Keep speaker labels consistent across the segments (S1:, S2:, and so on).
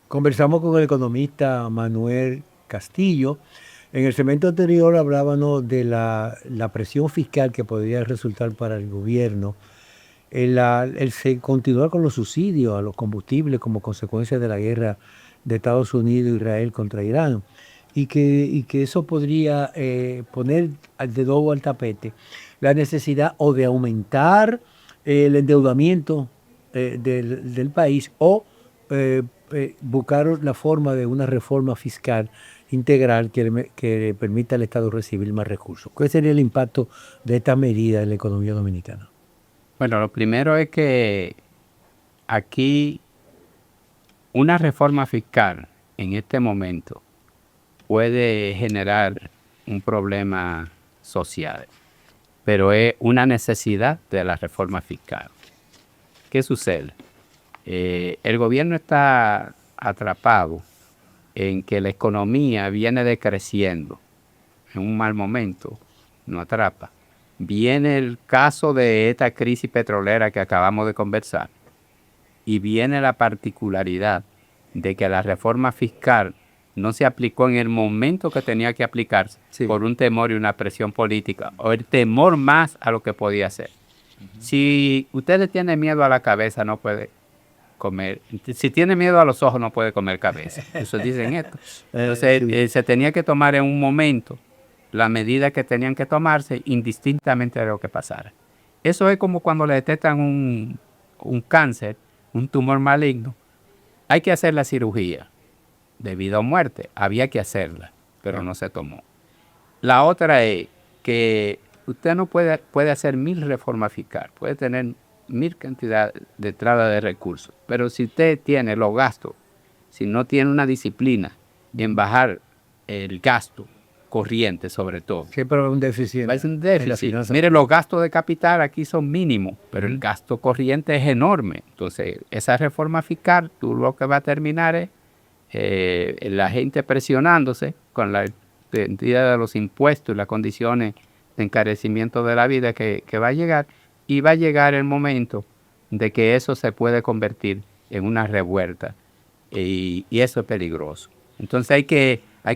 S1: Conversamos con el economista Manuel Castillo. En el segmento anterior hablábamos de la presión fiscal que podría resultar para el gobierno, continuar con los subsidios a los combustibles como consecuencia de la guerra de Estados Unidos e Israel contra Irán, y que eso podría poner de nuevo al tapete la necesidad o de aumentar el endeudamiento del país o buscar la forma de una reforma fiscal integral que permita al Estado recibir más recursos. ¿Cuál sería el impacto de esta medida en la economía dominicana?
S2: Bueno, lo primero es que aquí una reforma fiscal en este momento puede generar un problema social, pero es una necesidad de la reforma fiscal. ¿Qué sucede? El gobierno está atrapado en que la economía viene decreciendo en un mal momento, no atrapa. Viene el caso de esta crisis petrolera que acabamos de conversar y viene la particularidad de que la reforma fiscal no se aplicó en el momento que tenía que aplicarse por un temor y una presión política o el temor más a lo que podía hacer. Si usted le tiene miedo a la cabeza, no puede comer. Si tiene miedo a los ojos, no puede comer cabeza. Eso dicen esto. Entonces, se tenía que tomar en un momento las medidas que tenían que tomarse indistintamente de lo que pasara. Eso es como cuando le detectan un cáncer, un tumor maligno. Hay que hacer la cirugía. Debido a muerte, había que hacerla, pero no se tomó. La otra es que usted no puede hacer 1000 reformas fiscales, puede tener 1000 cantidades de entrada de recursos, pero si usted tiene los gastos, si no tiene una disciplina en bajar el gasto corriente sobre todo.
S1: Siempre va a un déficit.
S2: Va a ser un déficit. Mire, los gastos de capital aquí son mínimos, pero el gasto corriente es enorme. Entonces, esa reforma fiscal, tú lo que va a terminar es la gente presionándose con la cantidad de los impuestos y las condiciones de encarecimiento de la vida que va a llegar, y va a llegar el momento de que eso se puede convertir en una revuelta y eso es peligroso. Entonces hay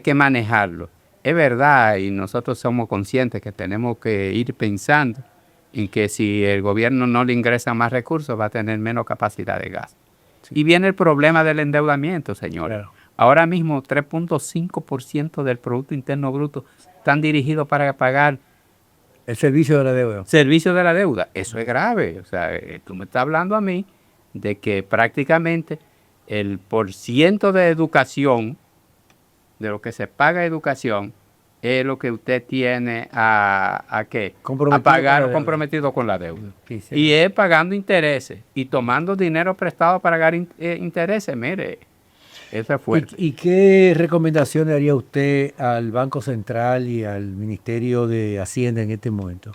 S2: que manejarlo. Es verdad, y nosotros somos conscientes que tenemos que ir pensando en que si el gobierno no le ingresa más recursos va a tener menos capacidad de gasto. Sí. Y viene el problema del endeudamiento, señores. Claro. Ahora mismo 3.5% del Producto Interno Bruto están dirigidos para pagar
S1: el servicio de la deuda.
S2: Servicio de la deuda. Eso es grave. O sea, tú me estás hablando a mí de que prácticamente el % de educación, de lo que se paga educación, es lo que usted tiene a pagar comprometido con la deuda. Sí, sí. Y es pagando intereses y tomando dinero prestado para pagar intereses. Mire, eso es fuerte.
S1: ¿Y qué recomendaciones haría usted al Banco Central y al Ministerio de Hacienda en este momento?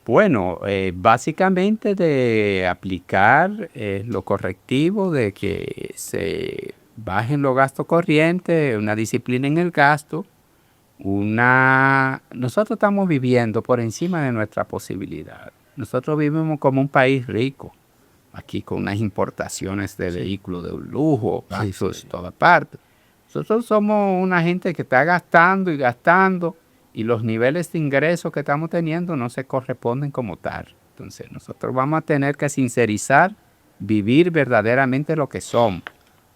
S2: Bueno, básicamente de aplicar lo correctivo de que se bajen los gastos corrientes, una disciplina en el gasto. Nosotros estamos viviendo por encima de nuestra posibilidad. Nosotros vivimos como un país rico, aquí con unas importaciones de vehículos de lujo, gastos de toda parte. Nosotros somos una gente que está gastando y gastando, y los niveles de ingresos que estamos teniendo no se corresponden como tal. Entonces nosotros vamos a tener que sincerizar, vivir verdaderamente lo que somos.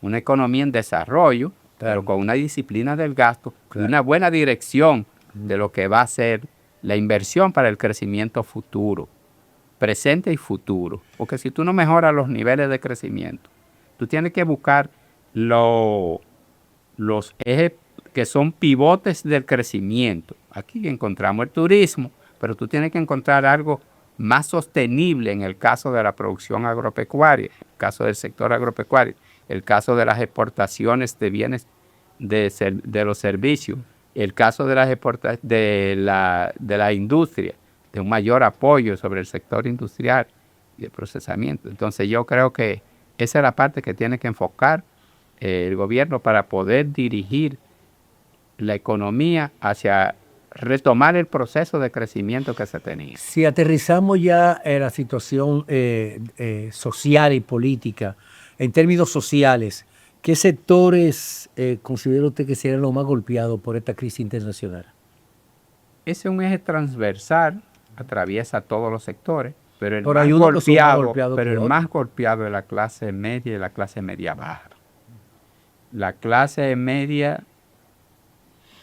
S2: Una economía en desarrollo, pero con una disciplina del gasto, y una buena dirección de lo que va a ser la inversión para el crecimiento futuro, presente y futuro. Porque si tú no mejoras los niveles de crecimiento, tú tienes que buscar los ejes que son pivotes del crecimiento. Aquí encontramos el turismo, pero tú tienes que encontrar algo más sostenible en el caso de la producción agropecuaria, en el caso del sector agropecuario, el caso de las exportaciones de bienes de los servicios, el caso de la industria, de un mayor apoyo sobre el sector industrial y de procesamiento. Entonces yo creo que esa es la parte que tiene que enfocar el gobierno para poder dirigir la economía hacia retomar el proceso de crecimiento que se tenía.
S1: Si aterrizamos ya en la situación social y política, en términos sociales, ¿Qué sectores considera usted que serían los más golpeados por esta crisis internacional?
S2: Ese es un eje transversal, atraviesa todos los sectores, pero el
S1: Pero
S2: más
S1: hay unos que son más
S2: golpeado,
S1: golpeados
S2: pero
S1: que
S2: el
S1: otros.
S2: más golpeado es la clase media y la clase media baja. La clase media,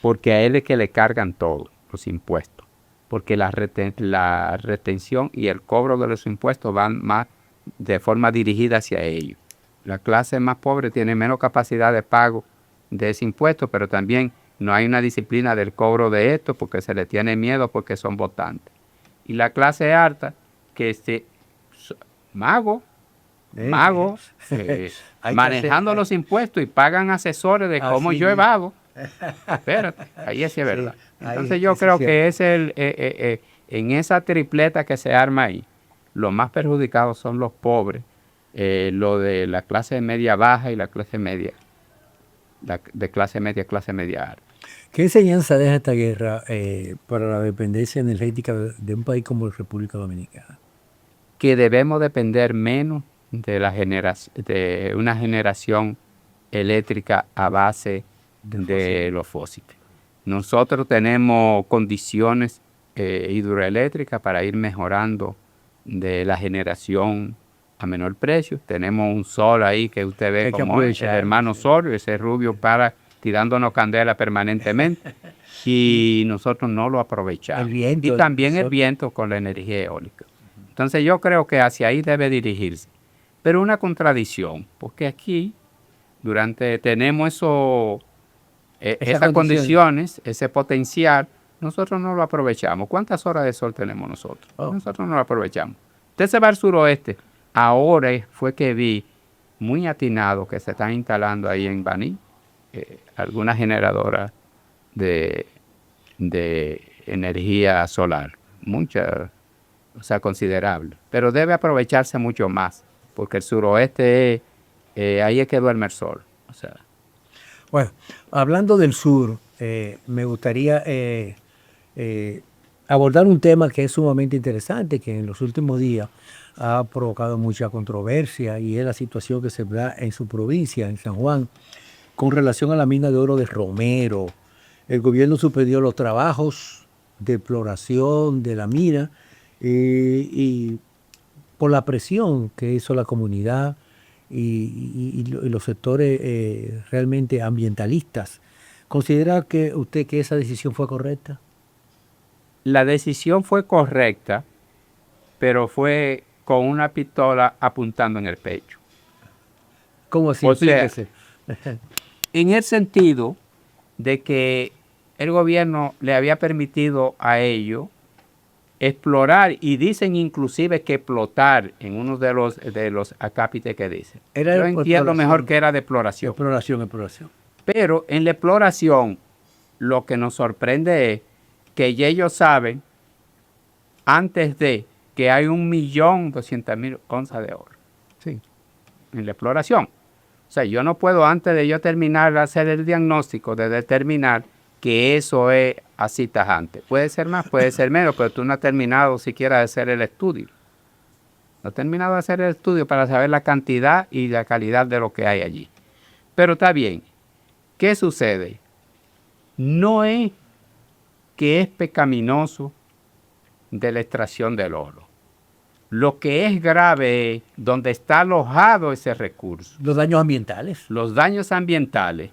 S2: porque a él es que le cargan todo, los impuestos, porque la retención y el cobro de los impuestos van más de forma dirigida hacia ellos. La clase más pobre tiene menos capacidad de pago de ese impuesto, pero también no hay una disciplina del cobro de esto porque se le tiene miedo porque son votantes. Y la clase alta, que magos, manejando los impuestos y pagan asesores de cómo yo evado. Espérate, ahí sí es verdad. Entonces yo creo que es en esa tripleta que se arma ahí, los más perjudicados son los pobres, lo de la clase media baja y la clase media, clase media alta.
S1: ¿Qué enseñanza deja esta guerra para la dependencia energética de un país como la República Dominicana?
S2: Que debemos depender menos de una generación eléctrica a base de los fósiles. Nosotros tenemos condiciones hidroeléctricas para ir mejorando de la generación a menor precio. Tenemos un sol ahí que usted ve como el hermano sol, ese rubio para tirándonos candela permanentemente y nosotros no lo aprovechamos. Y también el viento con la energía eólica. Entonces yo creo que hacia ahí debe dirigirse. Pero una contradicción, porque aquí tenemos esas condiciones, ese potencial, nosotros no lo aprovechamos. ¿Cuántas horas de sol tenemos nosotros? Nosotros no lo aprovechamos. Usted se va al suroeste. Ahora fue que vi muy atinado que se están instalando ahí en Baní algunas generadoras de energía solar. Muchas, o sea, considerable. Pero debe aprovecharse mucho más, porque el suroeste, ahí es que duerme el sol. O sea.
S1: Bueno, hablando del sur, me gustaría abordar un tema que es sumamente interesante, que en los últimos días ha provocado mucha controversia, y es la situación que se da en su provincia, en San Juan, con relación a la mina de oro de Romero. El gobierno suspendió los trabajos de exploración de la mina y por la presión que hizo la comunidad y los sectores realmente ambientalistas. ¿Considera que usted que esa decisión fue correcta?
S2: La decisión fue correcta, pero fue con una pistola apuntando en el pecho.
S1: ¿Cómo así?
S2: O sea, en el sentido de que el gobierno le había permitido a ellos explorar, y dicen inclusive que explotar en uno de los acápites que dicen. Yo entiendo mejor que era de exploración.
S1: Exploración.
S2: Pero en la exploración lo que nos sorprende es que ya ellos saben antes de que hay 1.200.000 onzas de oro.
S1: Sí.
S2: En la exploración. O sea, yo no puedo antes de yo terminar de hacer el diagnóstico, de determinar que eso es así tajante. Puede ser más, puede ser menos, pero tú no has terminado siquiera de hacer el estudio. No has terminado de hacer el estudio para saber la cantidad y la calidad de lo que hay allí. Pero está bien. ¿Qué sucede? No es que es pecaminoso de la extracción del oro. Lo que es grave es donde está alojado ese recurso.
S1: Los daños ambientales.
S2: Los daños ambientales.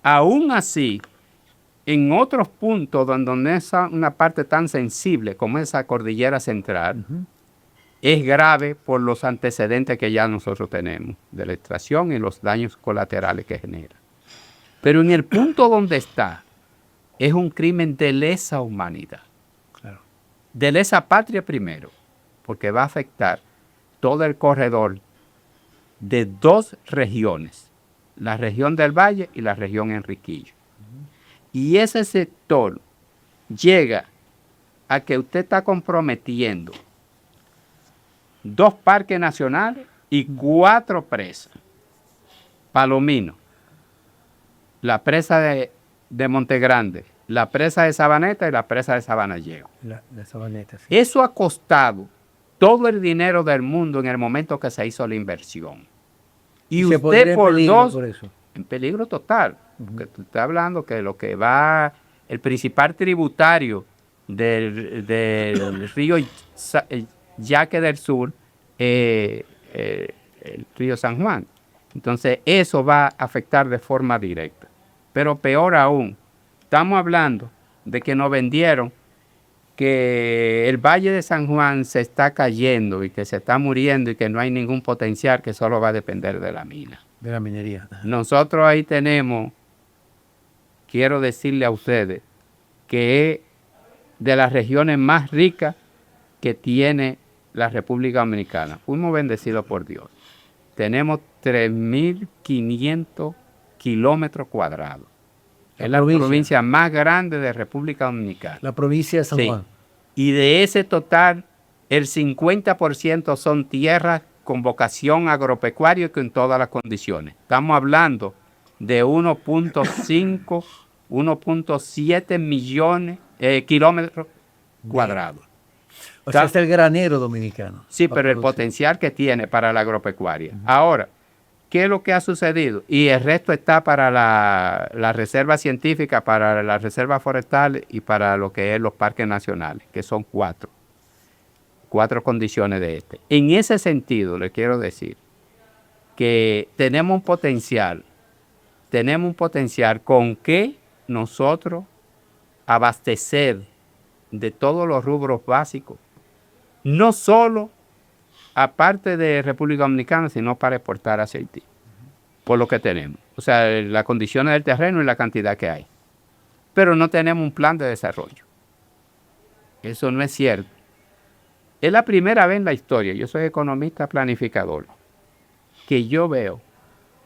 S2: Aún así, en otros puntos donde es una parte tan sensible como esa cordillera central, es grave por los antecedentes que ya nosotros tenemos de la extracción y los daños colaterales que genera. Pero en el punto donde está, es un crimen de lesa humanidad.
S1: Claro.
S2: De lesa patria primero, porque va a afectar todo el corredor de 2 regiones, la región del Valle y la región Enriquillo. Y ese sector llega a que usted está comprometiendo 2 parques nacionales y 4 presas. Palomino, la presa de Monte Grande, la presa de Sabaneta y la presa de Sabanalleo.
S1: La Sabaneta, sí.
S2: Eso ha costado todo el dinero del mundo en el momento que se hizo la inversión. Y
S1: se pondría
S2: usted
S1: en
S2: por
S1: peligro
S2: dos,
S1: por eso.
S2: en peligro total. Porque tú estás hablando que lo que va, el principal tributario del río Yaque del Sur, el río San Juan. Entonces eso va a afectar de forma directa. Pero peor aún, estamos hablando de que nos vendieron que el Valle de San Juan se está cayendo y que se está muriendo y que no hay ningún potencial, que solo va a depender de la mina.
S1: De la minería.
S2: Nosotros ahí tenemos, quiero decirle a ustedes, que es de las regiones más ricas que tiene la República Dominicana. Fuimos bendecidos por Dios. Tenemos 3.500 kilómetros cuadrados. Es la provincia más grande de República Dominicana.
S1: La provincia de San Juan.
S2: Y de ese total, el 50% son tierras con vocación agropecuaria y con todas las condiciones. Estamos hablando de 1.5, 1.7 millones kilómetros cuadrados.
S1: O sea, es el granero dominicano.
S2: Sí, pero el potencial que tiene para la agropecuaria. Ahora, ¿qué es lo que ha sucedido? Y el resto está para la reserva científica, para la reserva forestal y para lo que es los parques nacionales, que son cuatro condiciones de este. En ese sentido, le quiero decir que tenemos un potencial con que nosotros abastecer de todos los rubros básicos, no solo aparte de República Dominicana, sino para exportar hacia Haití, por lo que tenemos. O sea, las condiciones del terreno y la cantidad que hay. Pero no tenemos un plan de desarrollo. Eso no es cierto. Es la primera vez en la historia, yo soy economista planificador, que yo veo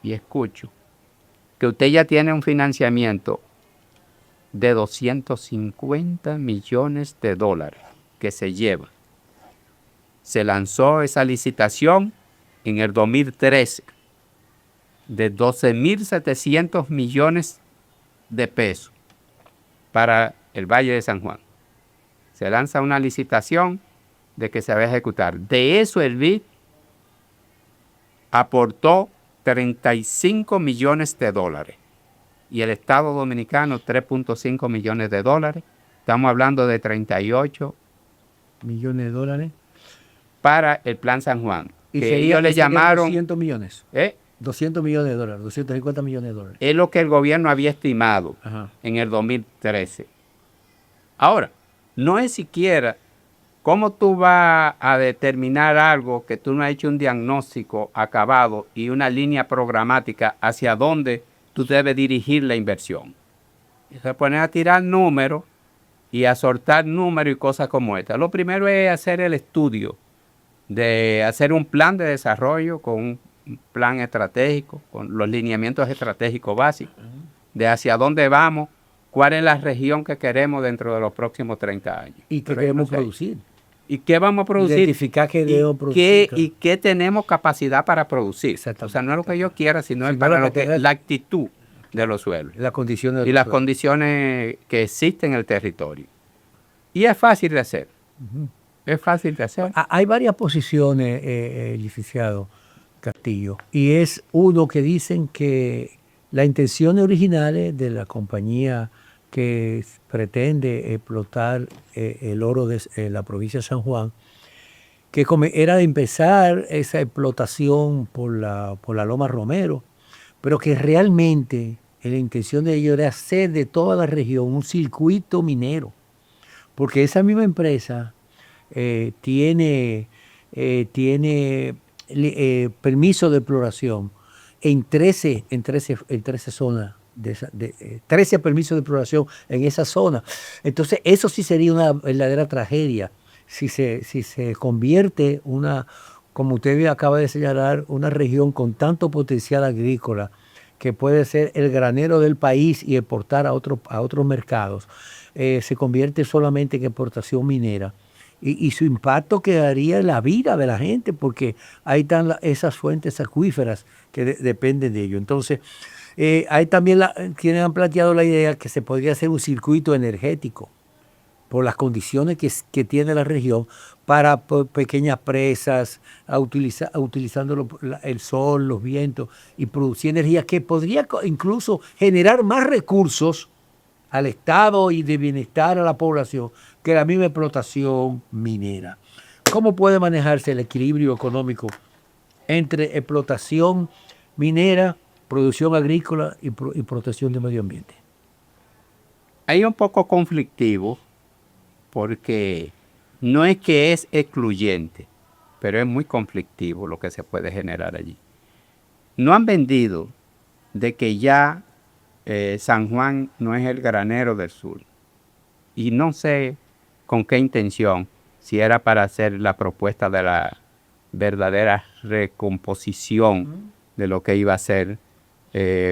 S2: y escucho que usted ya tiene un financiamiento de 250 millones de dólares que se lleva. Se lanzó esa licitación en el 2013 de 12.700 millones de pesos para el Valle de San Juan. Se lanza una licitación de que se va a ejecutar. De eso el BID aportó 35 millones de dólares y el Estado Dominicano 3.5 millones de dólares. Estamos hablando de 38
S1: millones de dólares
S2: para el Plan San Juan.
S1: Y
S2: que ellos le llamaron
S1: 200 millones. 200 millones de dólares, 250 millones de dólares.
S2: Es lo que el gobierno había estimado en el 2013. Ahora, no es siquiera cómo tú vas a determinar algo que tú no has hecho un diagnóstico acabado y una línea programática hacia dónde tú debes dirigir la inversión. Y se ponen a tirar números y a soltar números y cosas como esta. Lo primero es hacer el estudio, de hacer un plan de desarrollo con un plan estratégico, con los lineamientos estratégicos básicos, de hacia dónde vamos, cuál es la región que queremos dentro de los próximos 30 años.
S1: ¿Y qué queremos producir?
S2: ¿Y qué vamos a producir?
S1: Identificar qué debemos producir.
S2: ¿Y qué tenemos capacidad para producir? O sea, no es lo que yo quiera, sino es para la actitud de los suelos.
S1: Las condiciones
S2: y las condiciones que existen en el territorio. Y es fácil de hacer. Es fácil de hacer.
S1: Hay varias posiciones, licenciado Castillo, y es uno que dicen que las intenciones originales de la compañía que pretende explotar el oro de la provincia de San Juan, que era de empezar esa explotación por la Loma Romero, pero que realmente la intención de ellos era hacer de toda la región un circuito minero, porque esa misma empresa tiene permiso de exploración en 13 zonas, 13 permisos de exploración en esa zona. Entonces, eso sí sería una verdadera tragedia si se convierte como usted acaba de señalar, una región con tanto potencial agrícola que puede ser el granero del país y exportar a otros mercados, se convierte solamente en exportación minera. Y su impacto quedaría en la vida de la gente, porque ahí están esas fuentes acuíferas que dependen de ello. Entonces, ahí también quienes han planteado la idea que se podría hacer un circuito energético por las condiciones que tiene la región, para pequeñas presas, utilizando el sol, los vientos, y producir energía que podría incluso generar más recursos al Estado y de bienestar a la población que la misma explotación minera. ¿Cómo puede manejarse el equilibrio económico entre explotación minera, producción agrícola y protección del medio ambiente?
S2: Ahí un poco conflictivo, porque no es que es excluyente, pero es muy conflictivo lo que se puede generar allí. No han vendido de que ya San Juan no es el granero del sur. Y no sé con qué intención, si era para hacer la propuesta de la verdadera recomposición de lo que iba a ser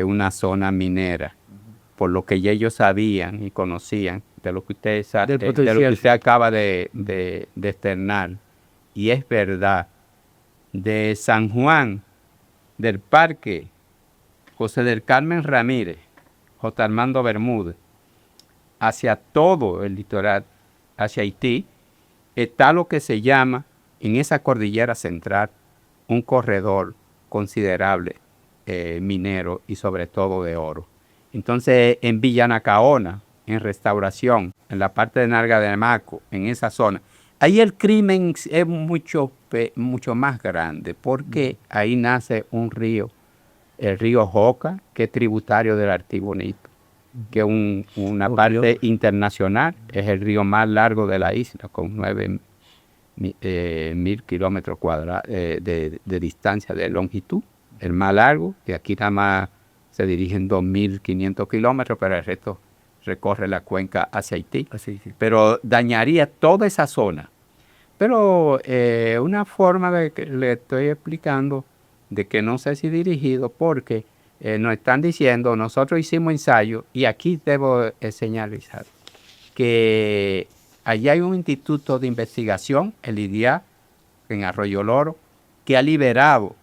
S2: una zona minera, por lo que ya ellos sabían y conocían de lo que usted acaba de externar. Y es verdad, de San Juan, del Parque José del Carmen Ramírez, J. Armando Bermúdez, hacia todo el litoral, hacia Haití, está lo que se llama, en esa cordillera central, un corredor considerable minero y sobre todo de oro. Entonces, en Villanacaona, en Restauración, en la parte de Nalga de Maco, en esa zona, ahí el crimen es mucho más grande, porque ahí nace un río, el río Joca, que es tributario del Artibonito, que es una parte internacional, es el río más largo de la isla, con 9.000 kilómetros cuadrados de distancia de longitud, el más largo, y aquí nada más se dirigen 2.500 kilómetros, pero el resto recorre la cuenca hacia Haití. Pero dañaría toda esa zona. Pero una forma de que le estoy explicando de que no sé si dirigido, porque nos están diciendo, nosotros hicimos ensayo, y aquí debo señalizar que allí hay un instituto de investigación, el IDIA, en Arroyo Loro, que ha liberado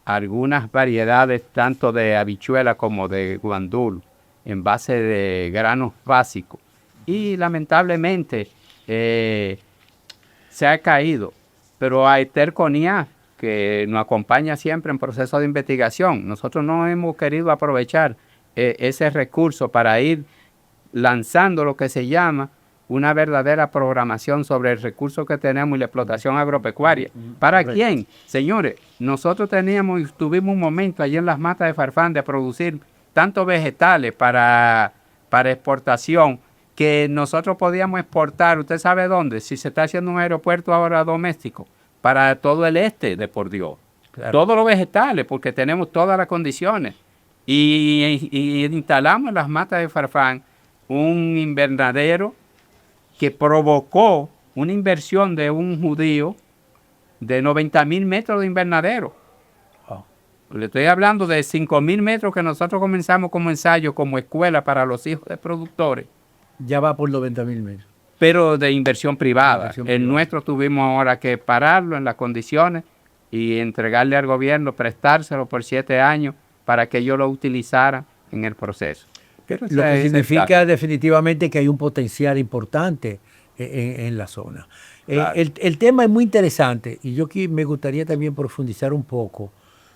S2: algunas variedades tanto de habichuela como de guandul en base de granos básicos. Y lamentablemente se ha caído. Pero a Eterconia, que nos acompaña siempre en proceso de investigación, nosotros no hemos querido aprovechar ese recurso para ir lanzando lo que se llama una verdadera programación sobre el recurso que tenemos y la explotación agropecuaria. ¿Para quién? Señores, nosotros tuvimos un momento allí en las matas de Farfán de producir tantos vegetales para exportación, que nosotros podíamos exportar, ¿usted sabe dónde? Si se está haciendo un aeropuerto ahora doméstico, para todo el este de Por Dios. Claro. Todos los vegetales, porque tenemos todas las condiciones. Y instalamos en las matas de Farfán un invernadero que provocó una inversión de un judío de 90.000 metros de invernadero. Oh. Le estoy hablando de 5.000 metros que nosotros comenzamos como ensayo, como escuela para los hijos de productores.
S1: Ya va por 90.000 metros.
S2: Pero de inversión privada. El nuestro tuvimos ahora que pararlo en las condiciones y entregarle al gobierno, prestárselo por 7 años para que ellos lo utilizaran en el proceso.
S1: Pero lo que significa definitivamente que hay un potencial importante en la zona. Claro. El tema es muy interesante, y yo aquí me gustaría también profundizar un poco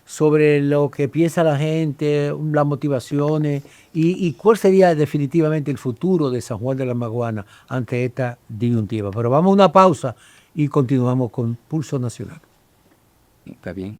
S1: sobre lo que piensa la gente, las motivaciones y cuál sería definitivamente el futuro de San Juan de la Maguana ante esta disyuntiva. Pero vamos a una pausa y continuamos con Pulso Nacional.
S2: Está bien.